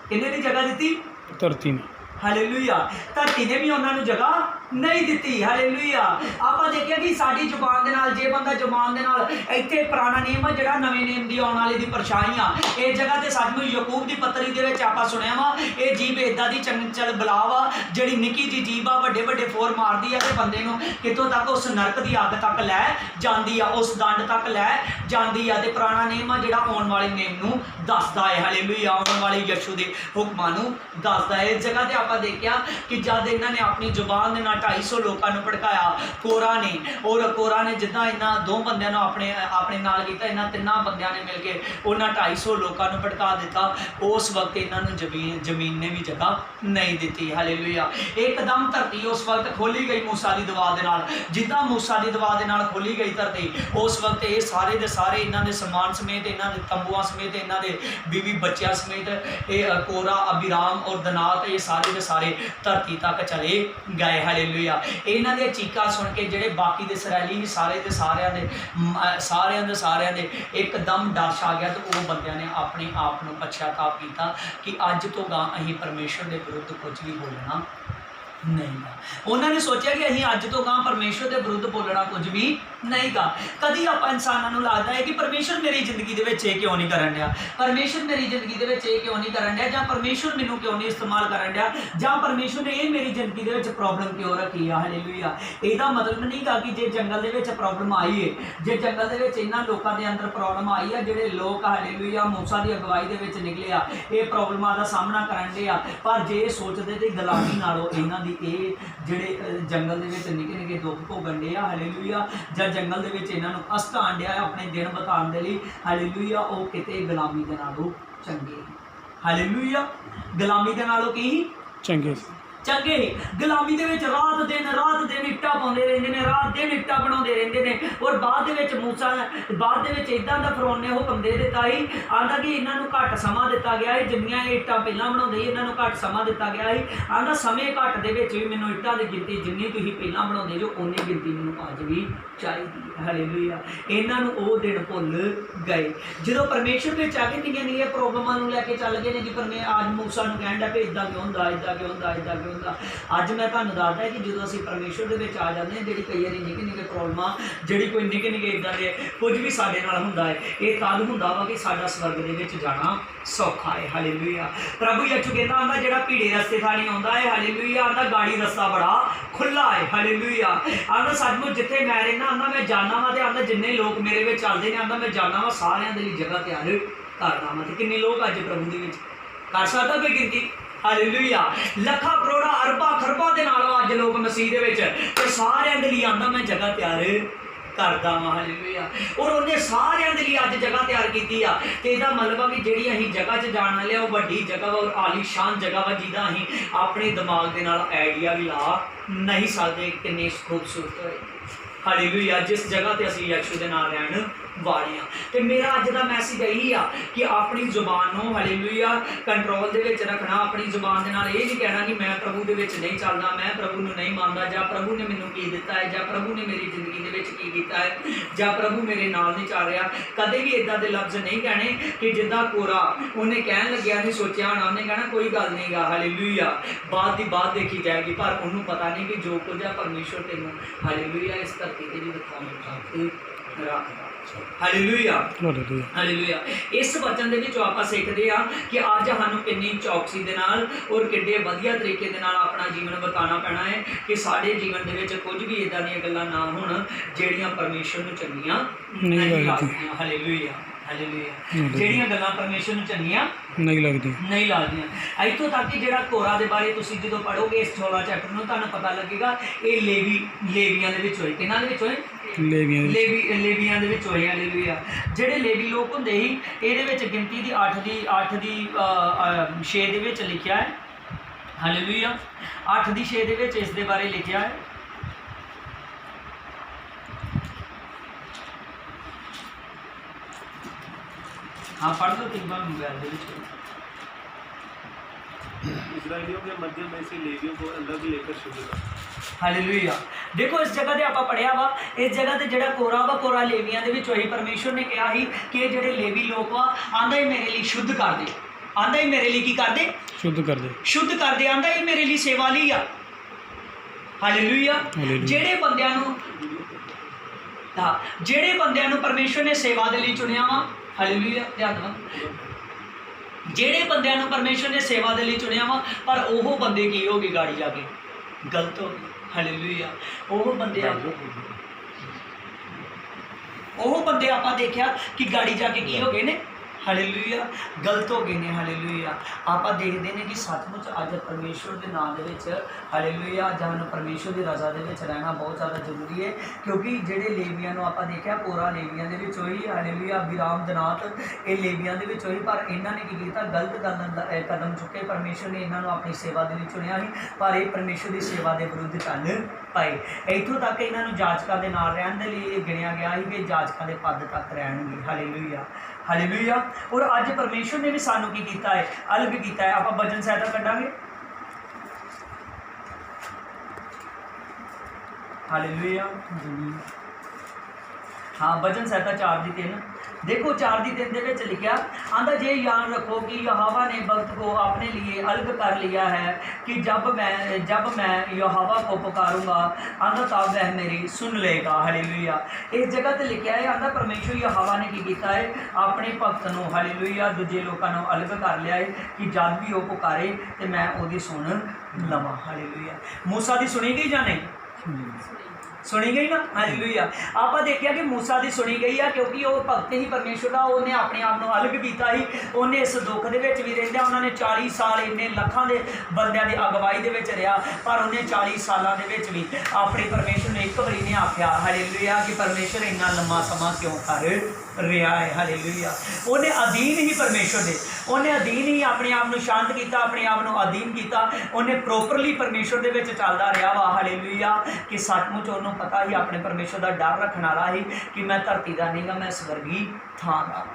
किन्ने दी जगह दी? धरती ने। हालेलुया। धरती ने भी उन्होंने जगह नहीं दी। हालेलुया। आप देखिए कि साड़ी जुबान के नाल जे बंदा जुबान के नाल इत्थे पुराना नेम है जिहड़ा नवे नेम की आने वाली दी परछाई आ इस जगह ते सचमुच याकूब की पत्री दे विच आपां सुनिया वा ये जीभ इदां दी चंचल बला वा जिहड़ी निक्की जी जीभ आ वड्डे वड्डे फोर मारदी आ ते बंदे नूं कितों तक उस नरक की अग तक लै जांदी आ, उस दंड तक लै जांदी आ। ते पुराना नेम आ जिहड़ा आउण वाले नेम नूं दसदा है। हालेलुया। आउण वाले यीशु दे हुक्मां नूं दसदा है। इस जगह ते आपां देखिया कि जद इन्हां ने अपनी जुबान दे नाल 250 लोगों को भड़काया कोरा ने जिदा इन्हों 2 बंदियां अपने अपने नाल किया इन्होंने 3 बंदियां ने मिल के उन्होंने 250 लोगों को भड़का दिता। उस वक्त इन्होंने जमीन ने भी जगह नहीं दी। हालेलुया। एकदम धरती उस वक्त खोली गई मूसा की दुआ के नाल, जिदा मूसा की दुआ के नाल खोली गई धरती उस वक्त ये सारे के सारे इन्होंने समान समेत इन्होंने तंबुआ समेत इन्होंने बीवी बच्चों समेत ये कोरा अबीराम और दनात ये सारे के सारे धरती तक चले गए। हालेलुया। इन्हां दी चीकां सुन के जिहड़े बाकी दे इसराइली भी सारे के सारिਆਂ दे एकदम डर छा गया। तो वो बंदियां ने अपने आप को पश्चाताप किया कि अज तो गां असीं परमेश्वर के विरुद्ध कुछ भी बोलना नहीं गा। उन्होंने सोचा कि असीं अज तो गां परमेश्वर के विरुद्ध बोलना कुछ भी नहीं गा। कभी आप इंसानों लगता है कि परमेश्वर मेरी जिंदगी के क्यों नहीं करन दिया, परमेश्वर मेरी जिंदगी के क्यों नहीं करन दिया, जां परमेश्वर मैनूं क्यों नहीं इस्तेमाल करन दिया, जां परमेश्वर ने ये मेरी जिंदगी के प्रॉब्लम क्यों रखी है। हालेलुया। इसका मतलब नहीं गा कि जे जंगल के प्रॉब्लम आई है, जे जंगल के इन्होंने लोगों के अंदर प्रॉब्लम आई है, जोड़े लोग हालेलुया मूसा की अगवाई के निकले आ ये प्रॉब्लमां का सामना करन दे आ, पर जे सोचते तो गुलामी नालों इन्हां दी जिहड़े जंगल के निके निके दुख भोगन दे आ हालेलुया, जां जंगल के इन्हों कष्ट आन दिया अपने दिन बिताने के लिए हालेलुया, वो किते गुलामी के नालों चंगे। हालेलुया। गुलामी के नालों की चंगे चंगे गुलामी के रात दिन इट्टा पाते रहते हैं, रात दिन इट्टा बनाते रहते हैं। और बाद मूसा बाद इदा का फरौन ने हुक्म दे दिता ही आंदा कि इन्हों घट समा दिता गया है, जिन्नियां इट्टा पहला बनाते ही इन्हों घट समा दिता गया है। आंदा समय घट के भी मैनूं इट्टा की गिनती जिन्नी तुसीं पहला बनाते जो उन्नी गिनती मैनूं अज भी चाहिए। हालेलुया। इन्हों वो दिन भुल गए जो परमेश्वर में आके निक्कियां निक्कियां प्रॉब्लमां लैके चल गए कि आज मूसा कहण लग पे इदा क्यों होंदा, इदा क्यों होंदा, इदा क्यों। अज मैं तुहानूं दसदा कि जो असीं परमेश्वर दे विच आ जाते हैं, जी कई बार निक्के निक्के प्रॉब्लमां जी कोई निक्के निक्के इदां दे कुछ भी साडे नाल हुंदा है, ये तद हुंदा वा कि साडा स्वर्ग दे विच जाना सौखा है। हालेलुया। प्रभु यीशु कहता आंदा जेड़ा भीड़े रस्ते थाणी आउंदा है, हालेलुया, आंदा गाड़ी रस्ता बड़ा खुला है। हालेलुया। आंदा सचमुच जिथे मैं रहना आंदा मैं जाना वा, ते आंदा जिन्ने लोग मेरे विच चलदे ने आंदा मैं जाना वा सारियां दे लई जगह तैयार करना वा। ते किन्ने लोग अज प्रभु दे विच कर सकदा कोई गिनती? हालेलुया। लखा करोड़ा अरबा खरबा दे नाल अज लोग मसीह दे विच, ते सारियां दे लई आंदा मैं जगह तैयार करदा वा। हालेलुया। और उन्हें सारियां दे लई अज जगह तैयार कीती आ, ते इहदा मतलब कि जिहड़ी असीं जगह च जाण वाले आ वड्डी जगह वा और आलीशान जगह वा, जिहदा असीं अपने दिमाग दे नाल आइडिया भी ला नहीं सकदे किन्नी खूबसूरत होए। हालेलुया। जिस जगह ते असीं यीशु दे नाल रहण वाले हाँ। तो मेरा अज का मैसेज यही आ कि अपनी जुबान को हालेलुया कंट्रोल दे विच रखना। अपनी जुबान दे नाल ये नहीं कहना कि मैं प्रभु दे विच नहीं चलदा, मैं प्रभु नूं नहीं मानदा, जां प्रभु ने मैनूं की दिता है, जां प्रभु ने मेरी जिंदगी दे विच की कीता है, जां प्रभु मेरे नाल नहीं चल रहा। कदे भी इदां दे लफ्ज़ नहीं कहने कि जिद्दां कोरा उन्हें कहन लग्या नहीं सोचा होना, उन्हें कहना कोई गल नहीं गा, हालेलुया, बात की बात देखी जाएगी। पर उन्होंने पता नहीं कि जो कुछ है परमेश्वर तेनों हालेलुया इस धरती ते भी दिखाने रखदा। हालेलुया। हालेलुया। इस वचन दे विचों आपां सिੱਖਦੇ आ कि अज सानूं किन्नी चौकसी दे नाल और किड्डे वधिया तरीके दे नाल अपना जीवन बिताना पैना है कि साडे जीवन दे विच कुछ भी इदां दीयां गल्लां ना होण जिहड़ियां परमेश्वर नूं चंगीआं नहीं लगदियां। हालेलुया। हालेलुया। जिहड़ियां गल्लां परमेश्वर नूं चंगीआं नहीं लगदियां। इत्थों तक कि जिहड़ा कोरा दे बारे तुसीं जदों पढ़ोगे इस 16 चैप्टर नूं तुहानूं पता लगेगा ये लेवियां दे विच होए। किहनां दे विच होए? लेवियां दे विच होए। हालेलुया। जिहड़े लेवी लोग हुंदे ही इहदे विच गिनती दी 8 दी 6 दे विच लिखिआ है। हालेलुया। 8 दी 6 दे विच इस दे बारे लिखिआ है। हाँ पढ़ लो तीन बार मोबाइल दे विच। इस्राएलियों के मध्य में से लेवियों को अलग लेकर शुरू कर। हालेलुया। देखो इस जगह ते आपां पढ़िया वा, इस जगह ते जिहड़ा कोरा वा, कोरा लेवियां दे विच होई। परमेश्वर ने कहा ही कि ये जिहड़े लेवी लोग वा आंदा ही मेरे लिए शुद्ध कर दे, आंदा ही मेरे लिए की कर दे? शुद्ध कर दे। आंदा ही मेरे लिए सेवा ली आ। हालेलुया। जिहड़े बंदियां नूं परमेश्वर ने सेवा दे लई चुनिया वा, हालेलुया, ध्यान देना, जिहड़े बंदियां नूं परमेश्वर ने सेवा दे लई चुनिया वा पर ओह बंदे की हो गए गाड़ी जाके गलत हो गए। हालेलुया। ओह बंदे आपां देखिया कि गाड़ी जाके की हो गए ने, हालेलुया, गलत हो गए ने। हालेलुया। आपां देखते हैं कि सचमुच अज परमेश्वर के नाम दे विच हालेलुया अज सानूं परमेश्वर की रजा दे विच रहना बहुत ज़्यादा जरूरी है। क्योंकि जिहड़े लेवियां नूं आपां देखिया कोरा लेवियां दे विच होई, हालेलुया, बिराम दनात ये लेवियां दे विच होई, पर इन्हां ने की कीता? गलत कदम चुके। परमेश्वर ने इन्हां नूं अपनी सेवा दे लई चुनिया ही, पर ये परमेश्वर की सेवा के विरुद्ध चल पाए। इत्थों तक इन्हां नूं जाचकां दे नाल रहण दे लई गिणिया गया ही कि जाचकां दे पद तक रहणगे। हालेलुया। हालेलुया। और अज परमेश्वर ने भी सानू की कीता है? अलग कीता है। आप भजन सहायता कढ़ांगे। हालेलुया। हाँ भजन सहायता 4:3 देखो 4:3 दे विच लिखिया आंदा जे याद रखो कि यहोवा ने वक्त को अपने लिए अलग कर लिया है कि जब मैं यहोवा को पुकारूंगा आंदा तब वह मेरी सुन लेगा। हालेलुया। इस जगह ते लिखिया है आंदा परमेश्वर यहोवा ने की कीता है? अपने भगत नूं हालेलुया दूजे लोकां नूं अलग कर लिया है कि जब भी वो पुकारे तो मैं उहदी सुन लवां। हालेलुया। मूसा दी सुनी गई जां नहीं? सुनी गई ना। हालेलुया। आप देखिया कि मूसा की सुनी गई है क्योंकि वो भगत ही परमेश्वर का, उन्हें अपने आप को अलग किया ही। उन्हें इस दुख के भी रहा, उन्होंने 40 साल इन्ने लखां के बंदियां की अगवाई के रहा, पर उन्हें 40 सालों के भी अपने परमेश्वर ने एक बारी नहीं आख्या हालेलुया कि परमेश्वर इन्ना लंबा समा क्यों कर रहा है। हालेलुया। उन्हें अधीन ही परमेश्वर दे, उन्हें अधीन ही अपने आप को शांत किया, अपने आप को अधीन किया, उन्हें प्रोपरली परमेश्वर के चलता रहा वा। हालेलुया। कि सचमुच उन्होंने पता ही अपने परमेश्वर का डर रखने वाला ही कि मैं धरती का नहीं गा, मैं स्वर्गी थां दा।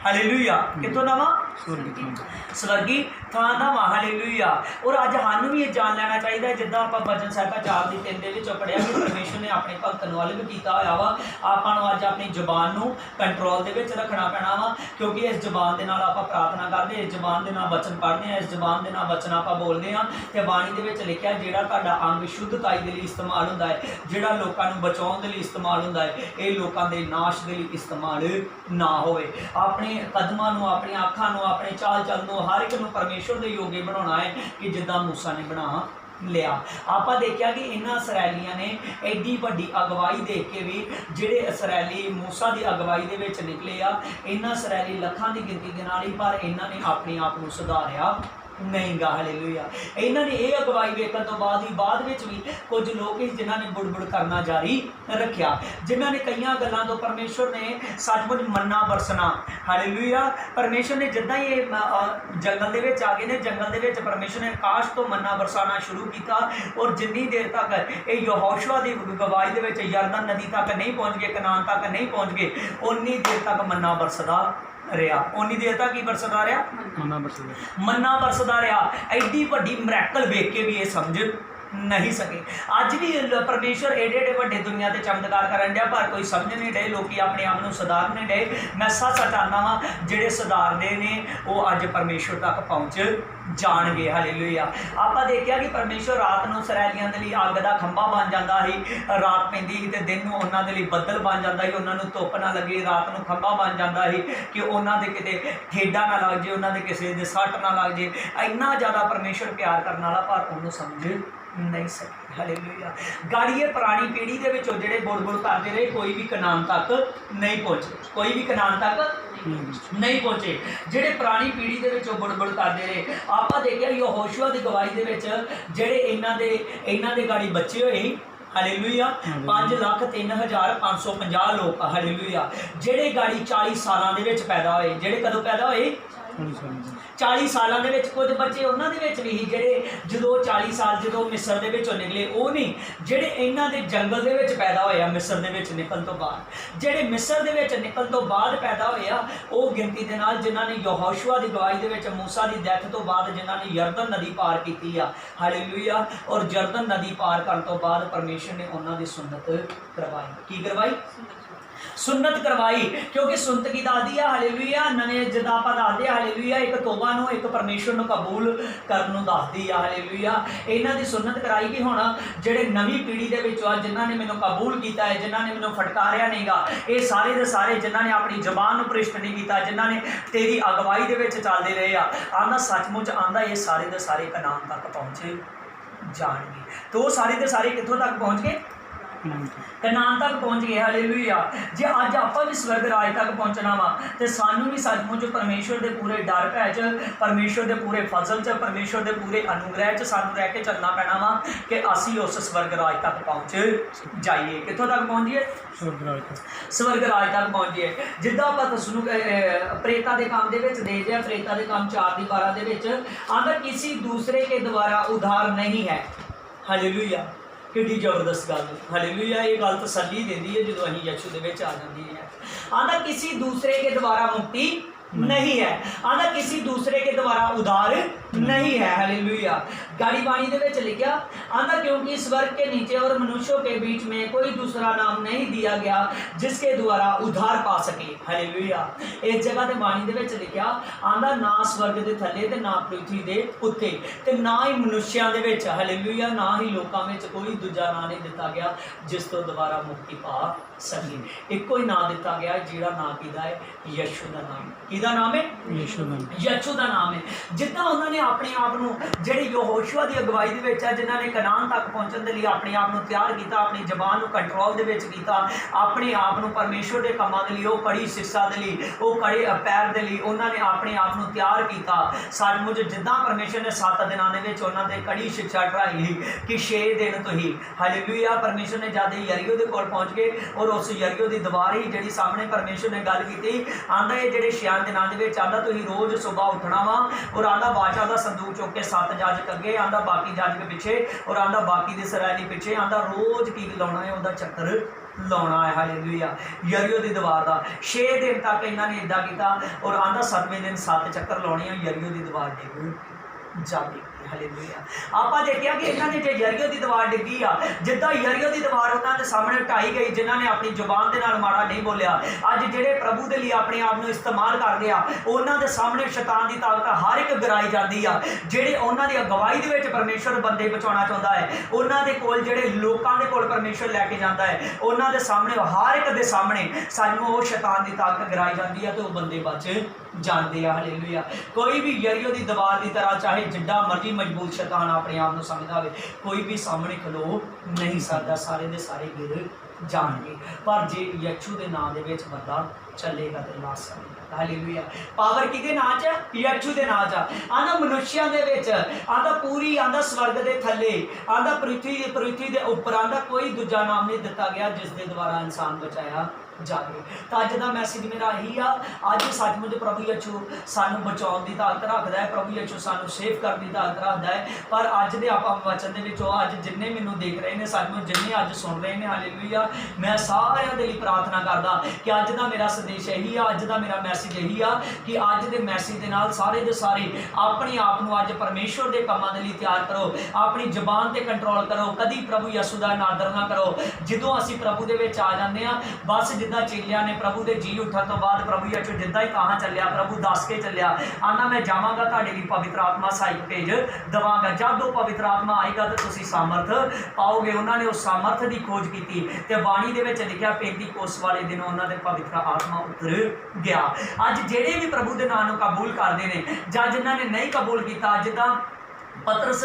हालेलुया। कितों दा वा? स्वर्गी थां दा वा हालेलुया। और अज सानू भी ये जान लेना चाहिए जिद्दां आपां वचन साहिबा 4 दी 3 दे विच पढ़िया कि परमेश्वर ने अपने भगत नूं अलग कीता होया वा। आपां नूं अज अपनी जुबान नूं कंट्रोल दे विच रखना पैना वा, क्योंकि इस जुबान दे नाल आपां प्रार्थना करदे, इस जुबान दे नाल वचन पढ़दे हां, इस जुबान दे नाल वचन आपां बोलदे हां। ते बाणी दे विच लिखिआ जिहड़ा तुहाडा अंग शुद्धताई दे लई इस्तेमाल हुंदा है, जिहड़ा लोकां नूं बचाउण दे लई इस्तेमाल हुंदा है, इह लोकां दे नाश दे लई इस्तेमाल ना होवे। अपने कदमां नूं, अपनी अखां नूं, अपने चाल चलन नूं हर एक नूं परमेश्वर दे योगे बनाउणा है कि जिद्दां मूसा ने बना लिया। आपां देखिआ कि इन्हां इसराइलियां ने एडी वड्डी अगवाई देख के भी जिहड़े इसराइली मूसा दी अगवाई दे विच निकले आ, इन्हां इसराइली लखां दी गिनती दे नाल ही, पर इन्हां ने अपने आप नूं सुधारिआ नहीं गा। हालेलुया। इन्हां ने ये अगवाई वेखण तो बाद ही बाद विच भी कुछ लोग जिन्हां ने बुड़बुड़ करना जारी रखिया, जिन्हां ने कईयां गल्लां तो परमेश्वर ने सचमुच मन्ना बरसना। हालेलुया। परमेश्वर ने जिद्दां ही जंगल दे विच आ गए ने, जंगल दे विच परमेश्वर ने आकाश तो मन्ना बरसाना शुरू किया, और जिन्नी देर तक ये यहोशुआ दी अगवाई दे विच यरदन नदी तक नहीं पहुँच गए, कनान तक नहीं पहुँच गए, उन्नी देर तक मन्ना बरसदा रहा। उन्नी देर तक की बरसदा रहा, मन्ना बरसदा रहा। एडी वड्डी मिरेकल वेख के भी ये समझ नहीं सके। अज भी परमेश्वर एडे एडे वड्डे दुनिया ते चमत्कार करन दिया, पर कोई समझ नहीं डे, लोग अपने आप को सुधार नहीं डे। मैं सच सच आना वा, जिहड़े सुधारदे ने वो अज परमेश्वर तक पहुँच जाणगे। हालेलुया। आपां देखिआ कि परमेश्वर रात नूं इसराइलियां दे लई अग दा खंभा बन जांदा सी, रात पैंदी सी ते दिन नूं उन्हां दे लई बदल बन जांदा सी, उन्हां नूं धुੱਪ ना लगे, रात नूं खंभा बन जांदा सी कि उन्हां दे किते ठेडा ना लग जे, उन्हां दे किसे दे सੱਟ ना लग जे। इन्ना ज़्यादा परमेश्वर प्यार करन वाला, पर उहनूं समझ नहीं सके। हालेलुया। गाड़िए पुरानी पीढ़ी के विचों जिहड़े बुड़ करते रहे, कोई भी कनान तक नहीं पहुँचे, कोई भी कनान तक नहीं पहुँचे। जिहड़े पुरानी पीढ़ी के विचों बुड़ करते रहे, आपां देखिआ यहोशुआ दी गवाही दे विच जिहड़े इन्हां दे गाड़ी बच्चे होए, हालेलुया, 5,03,550 लोग। हालेलुया। जिहड़े गाड़ी 40 सालां दे विच पैदा होए, जिहड़े कदों पैदा होए 40 सालों के कुछ बच्चे उन्होंने भी जोड़े जो 40 साल जो मिस्र के निकले, वो नहीं जोड़े इन्हों के जंगल के पैदा होया मिस्र के निकल तो बाद, जोड़े मिस्र के निकल तो बाद पैदा होया वो गिनती के नाल जिन्होंने यहोशुआ की गवाही के मूसा की डेथ तो बाद जिन्होंने यरदन नदी पार की आ। हालेलुया। और यरदन नदी पार करने तो बाद परमेश्वर ने उन्होंने सुन्नत करवाई। की करवाई? सुन्नत करवाई, क्योंकि सुन्नत की दादी है। हालेलुया। नवें जिदा आप दसदे, हालेलुया, एक तोबा नूं, एक परमेश्वर नूं कबूल करन नूं दसदी है। हालेलुया। इन्हां दी सुन्नत कराई कि हुण जिहड़े नवीं पीढ़ी दे विच आ, जिन्हां ने मैनूं कबूल कीता है, जिन्हां ने मैनूं फटकारिया नहीं गा, ये सारे दे सारे जिन्हां ने अपनी जबान नूं भ्रिष्ट नहीं कीता, जिन्हां ने तेरी अगवाई दे विच चलदे रहे आ, आंदा सचमुच आंदा ये सारे दे सारे कनान तक पहुँचे जाणगे। तो वो सारे दे सारे कित्थों तक पहुँच गए? कनान तक पहुँच गए। हालेलुया। जे अज आपां भी स्वर्ग राज तक पहुँचना वा तो सानू भी सचमुच परमेश्वर के पूरे डर भै च, परमेश्वर के पूरे फजल च, परमेश्वर के पूरे अनुग्रह च सानू रह के चलना पैना वा कि असी उस स्वर्ग राज तक पहुँच जाइए। कित्थों तक पहुँचिए? स्वर्ग राज तक पहुँचिए। जिद्दां आपां तुसानू प्रेता के काम के देखते हैं, प्रेता के काम 4:12 आंदा किसी दूसरे के द्वारा उधार नहीं है। हालेलुया। किड्डी जबरदस्त गल। हालेलुया। ये गल तसल्ली देती है जो असीं यीशु दे विच आ जाती है। आंदा किसी दूसरे के द्वारा मुक्ति नहीं है, आंदा किसी दूसरे के द्वारा उधार नहीं है। हालेलुया। गाड़ी बाणी दे विच लिखिया आंदा क्योंकि स्वर्ग के नीचे और मनुष्यों के बीच में कोई दूसरा नाम नहीं दिया गया जिसके द्वारा उधार पा सके। हालेलुया। इस जगह ते बाणी दे विच लिखिया आंदा ना स्वर्ग दे थल्ले ते ना पृथ्वी दे उत्ते ते ना ही मनुष्यां दे विच, हालेलुया, ना ही लोकां विच कोई दूजा नाम नहीं दिता गया जिस तो दोबारा मुक्ति पा सके। इक्को ही नाम दिता गया जिहड़ा नाम किदा है? यीशु दा नाम। किदा नाम है? यीशु दा नाम है। जिद्दां उन्होंने अपने आप को जिहड़ी यहोशुआ की अगवाई दे विच है, जिन्होंने कनान तक पहुँचने के लिए अपने आप को तैयार किया, अपनी जबान को कंट्रोल दे विच कीता, अपने आप को परमेश्वर के कामों के लिए, वो कड़ी शिक्षा के लिए, वो कड़े पैर के लिए उन्होंने अपने आप को तैयार किया। सचमुच जिद्दां परमेश्वर ने 7 दिनों के उन्होंने कड़ी शिक्षा ढाई कि 6 दिन तो ही, हालेलुया, परमेश्वर ने जब यरीहो के कोल पहुँच गए और उस यरीहो की दीवार ही जिहड़ी सामने परमेश्वर ने गल की आंदा ये जिहड़े 6 दिनों के आंदा तुसीं रोज़ सुबह उठना वा और आंदा बादशाह का संदूक चुक के 7 जाजक अगे आंदा बाकी जाजक पिछे और आंदा बाकी दे इसराइली पिछे आंदा रोज़ की लाउणा है उहदा चक्कर लाउणा है। हालेलुया। यरीहो की दीवार का 6 दिन तक इन्होंने इदा किया और आंदा 7वें दिन 7 चक्कर लाने यरीहो की दीवार डिग जाएगी। हालेलुया। आपां देखिया कि इन्होंने जो यरीहो की दीवार डिगी आ जिद्दां यरीहो की दीवार उन्होंने सामने ढाई गई जिन्होंने अपनी जुबान के नाल माड़ा नहीं बोलिया अज जिहड़े प्रभु के लिए अपने आप को इस्तेमाल करते हैं उन्होंने सामने शैतान की ताकत हर एक गिराई जाती है। जिहड़े उन्होंने अगवाई दे विच परमेश्वर बंदे बचाना चाहता है उन्होंने कोल जिहड़े लोकां दे कोल परमेश्वर लैके जाता है उन्होंने सामने हर एक दे सामने सानू वो शैतान की ताकत गिराई जाती है तो वो बंदे बच जाते हैं। हालेलुया। कोई भी यरीहो की दीवार की तरह चाहे जिड्डा मर्जी मजबूत शैतान अपने आप को समझदा होवे कोई भी सामने खलो नहीं सकता सारे दे सारे गिर जाएंगे पर जे यीशु के नाम दे विच बंदा चलेगा तो ला सकता। हालेलुया। पावर किहदे नाम च यीशु के नाम च आंदा मनुष्यों के विच आंदा पूरी आंदा स्वर्ग के थले आंदा पृथ्वी के उपर आंदा कोई दूजा नाम नहीं दिता गया जिस दे द्वारा इंसान बचाया जाए। तो अज का मैसेज मेरा यही आ अज सचमुच प्रभु यीशु सानू बचाने की ताकत रखता है प्रभु यीशु सानू सेव करने की ताकत रखता है पर अज दे आपां वचन दे विचों अज जिन्ने मैनू देख रहे हैं सचमुच जिन्ने अज सुन रहे हैं हालेलुया मैं सारिਆਂ ਦੇ ਲਈ प्रार्थना करदा कि अज का मेरा संदेश यही आ अज का मेरा मैसेज यही आ कि अज के मैसेज के नाल सारे दे सारे अपने आप को अज परमेश्वर के कामां दे लई तैयार करो अपनी जबान ते कंट्रोल करो कदी प्रभु यीशु का नादर ना करो। जदों असीं प्रभु दे विच आ जांदे आ बस जिद्दां चेलियां ने प्रभु के जी उठन तो बाद प्रभु यीशु जिद्दां ही कहाँ चलिया प्रभु दस के चलिया आना मैं जावांगा तुहाडे लई पवित्र आत्मा सहायक भेज देवांगा जब वो पवित्र आत्मा आएगा तो तुसीं सामर्थ पाओगे। उन्होंने उस सामर्थ की खोज की तो बाणी दे विच लिखिया पेंतीकोस्त वाले दिन उन्होंने पवित्र आत्मा उतर गया। अज जिहड़े भी प्रभु के नाम को कबूल करते हैं जां जिन्होंने नहीं कबूल किया जिद्दां पतरस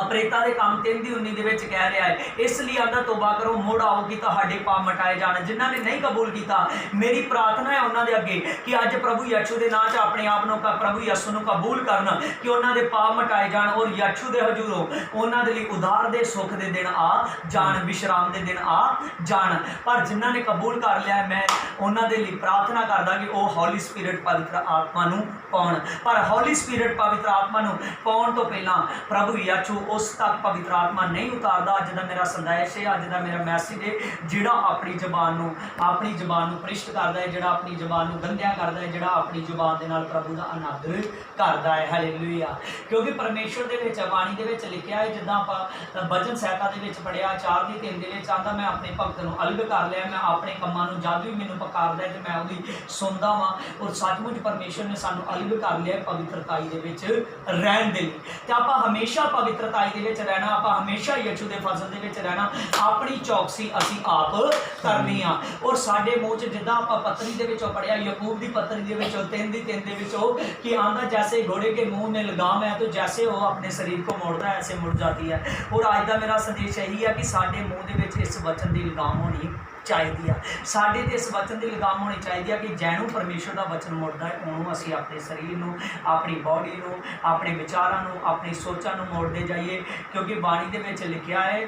प्रेता के काम 3:19 कह रहा है इसलिए आंदा तौबा करो मुड़ आओ कि तुहाडे पाप मटाए जाने। जिन्होंने नहीं कबूल किया मेरी प्रार्थना है उन्होंने अगे कि अज प्रभु यीशु के नाम से अपने आप को प्रभु यीशु को कबूल करना कि उन्होंने पाप मटाए जान और यीशु के हजूरों उन्होंने लिए उधार दे सुख के दिन आ जान विश्राम के दिन आ जान। पर जिन्होंने कबूल कर लिया मैं उन्होंने लिए प्रार्थना करदा कि वह हॉली स्पिरिट पवित्र आत्मा पाउण पर हॉली स्पिरिट पवित्र आत्मा पाउण तो पहला प्रभु यीशु उस तक पवित्र आत्मा नहीं उतारदा। अज का मेरा संदेश है अज का मेरा मैसेज है जिहड़ा अपनी जबान नूं भ्रिष्ट करदा है जिहड़ा अपनी जबान नूं गंदिया करदा है जिहड़ा अपनी जबान दे नाल प्रभु का अनादर करदा है। हालेलुया। क्योंकि परमेश्वर दे विच बाणी दे विच लिखिया है जिद्दां आपां भजन संहिता दे विच पढ़िया 4:3 दे विच आंदा मैं अपने भगत नूं अलग कर लिया मैं अपने कम्मां नूं जद भी मैनूं पकारदा है ते मैं उहदी सुनदा वां और सचमुच परमेश्वर ने सानूं अलग कर लिया पवित्रताई दे विच रहण दे लई ते आपां हमेशा पवित्रताई दे विच रहना आपां हमेशा यीशु दे फजल दे विच रहना अपनी चौकसी असीं आप करनी आ। और साडे मूँह च जिद्दां आपां पत्री दे विचों पढ़िया याकूब दी पत्री दे विचों 3:3 दे विचों कि आंदा जैसे घोड़े के मुंह में लगाम है तो जैसे वो अपने शरीर को मोड़ता है ऐसे मुड़ जाती है। और आज का मेरा संदेश यही है कि साडे मूँह दे विच इस वचन की लगाम होनी चाहिए साडे ते इस वचन की लगाम होनी चाहिए कि जैनू परमेश्वर का वचन मुड़दा है उन्होंने असीं अपने शरीर नूं अपनी बॉडी नूं अपने विचारां नूं अपनी सोचां नूं मोड़ते जाइए। क्योंकि बाणी दे विच लिखिया है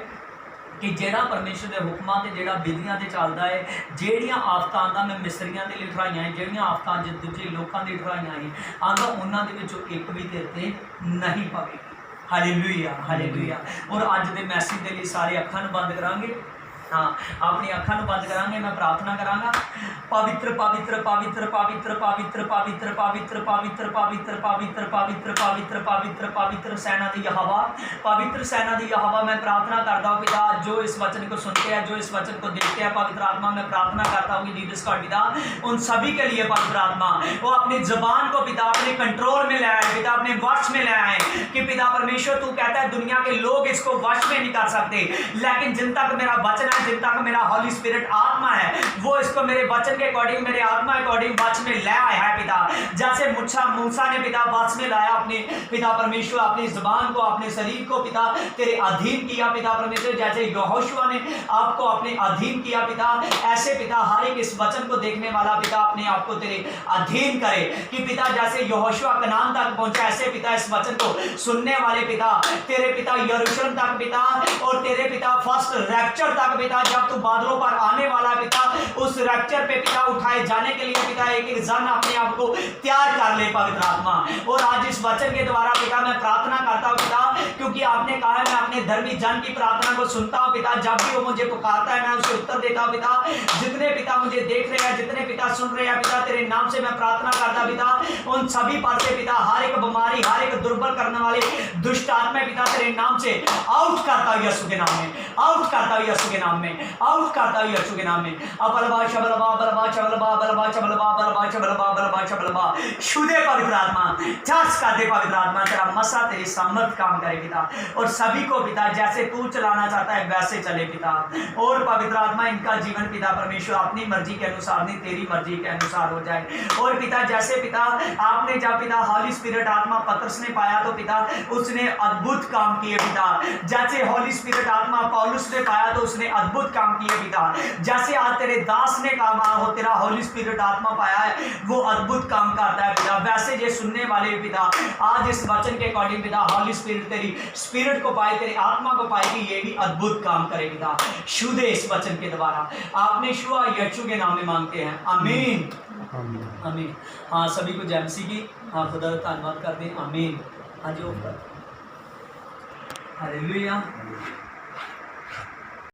कि जेड़ा परमेश्वर के हुक्मां ते जेड़ा विधियां ते चलदा है जेड़ियां आफतां आंदा मैं मिस्रियां दे लई ठहराइयां है जेड़ियां आफतां अज दूजे लोकां दी ठहराइयां है आंदा उन्हां दे विचों एक भी तेरे ते नहीं पवेगी। Hallelujah hallelujah. और अज दे मैसेज दे लई सारे अखां नूं बंद करांगे हाँ अपनी अखां नूं बंद करांगे मैं प्रार्थना करांगा पवित्र पवित्र पवित्र पवित्र पवित्र पवित्र पवित्र पवित्र पवित्र पवित्र पवित्र पवित्र पवित्र पवित्र सेना दी यहोवा पवित्र सेना दी यहोवा मैं प्रार्थना करता हूँ पिता जो इस वचन को सुनते हैं जो इस वचन को देखते हैं पवित्र आत्मा मैं प्रार्थना करता हूँ कि जीसस गॉड पिता उन सभी के लिए पवित्र आत्मा वो अपनी जबान को पिता अपने कंट्रोल में ले आए पिता अपने वश में ले आए कि पिता परमेश्वर तू कहता है दुनिया के लोग इसको वश में नहीं कर सकते लेकिन जिन तक मेरा वचन जिन तक मेरा हॉली स्पिरिट आत्मा है वो इसको मेरे वचन के अकॉर्डिंग मेरे आत्मा के अकॉर्डिंग वच में ले आया है पिता। जैसे मूसा ने पिता वच में लाया अपने पिता परमेश्वर अपनी जुबान को अपने शरीर को पिता तेरे अधीन किया पिता परमेश्वर जैसे यहोशुआ ने आपको अपने अधीन किया पिता ऐसे पिता हर एक इस वचन को देखने वाला पिता अपने आप को तेरे अधीन करे कि पिता जैसे यहोशुआ कनान तक पहुंचा ऐसे पिता इस वचन को सुनने वाले पिता तेरे पिता यरूशलेम तक पिता और तेरे पिता फर्स्ट रैप्चर तक पिता जब तू बादलों पर आने वाला है पिता, उस रैप्चर पे पिता उठाए जाने के लिए पिता एक एक जन अपने आप को तैयार कर ले पवित्र आत्मा। और आज इस वचन के द्वारा पिता मैं प्रार्थना करता हूँ पिता, क्योंकि आपने कहा है मैं अपने धर्मी जन की प्रार्थना को सुनता हूँ पिता, जब भी वो मुझे पुकारता है मैं उसे उत्तर देता हूँ पिता। जितने पिता मुझे देख रहे हैं, जितने पिता सुन रहे हैं पिता, तेरे नाम से मैं प्रार्थना करता पिता, उन सभी पर से पिता हर एक बीमारी, हर एक दुर्बल करने वाले दुष्ट आत्मा पिता तेरे नाम से आउट करता हूं यीशु के नाम में, आउट करता हूं यीशु के नाम में, आउट करता हूं यीशु के नाम में। अबलबा शबलबा बलबा चबलबा बलबा चबलबा बलबा चबलबा बलबा चबलबा शुद्धे पवित्र आत्मा चार्ज कर दे पवित्र आत्मा, तेरा मसा तेरी सामर्थ काम करे पिता, और सभी को पिता जैसे तू चलाना चाहता है वैसे चले पिता। और पवित्र आत्मा इनका जीवन पिता परमेश्वर अपनी मर्जी के अनुसार नहीं, तेरी मर्जी के अनुसार हो जाए। और पिता जैसे पिता आपने जब पिता हॉली स्पिरिट आत्मा पतरस ने पाया तो पिता उसने अद्भुत काम किए पिता, जैसे हॉली स्पिरिट आत्मा पौलुस ने पाया तो उसने अद्भुत काम किए पिता, जैसे आज तेरे दास ने काम हो तेरा हॉली स्पिरिट आत्मा पाया है वो अद्भुत काम करता है पिता, वैसे ये सुनने वाले पिता आज इस वचन के अकॉर्डिंग पिता हॉली स्पिरिट तेरी स्पिरिट को पाए, तेरी आत्मा को पाए कि ये भी अद्भुत काम करे पिता, शुद्ध इस वचन के द्वारा आपने शुआ यीशु के नाम में मांगते हैं, आमीन आमीन। हाँ सभी को जय मसीह की, हाँ खुदा का धन्यवाद करते हैं, आमीन। हाँ जी हालेलुया।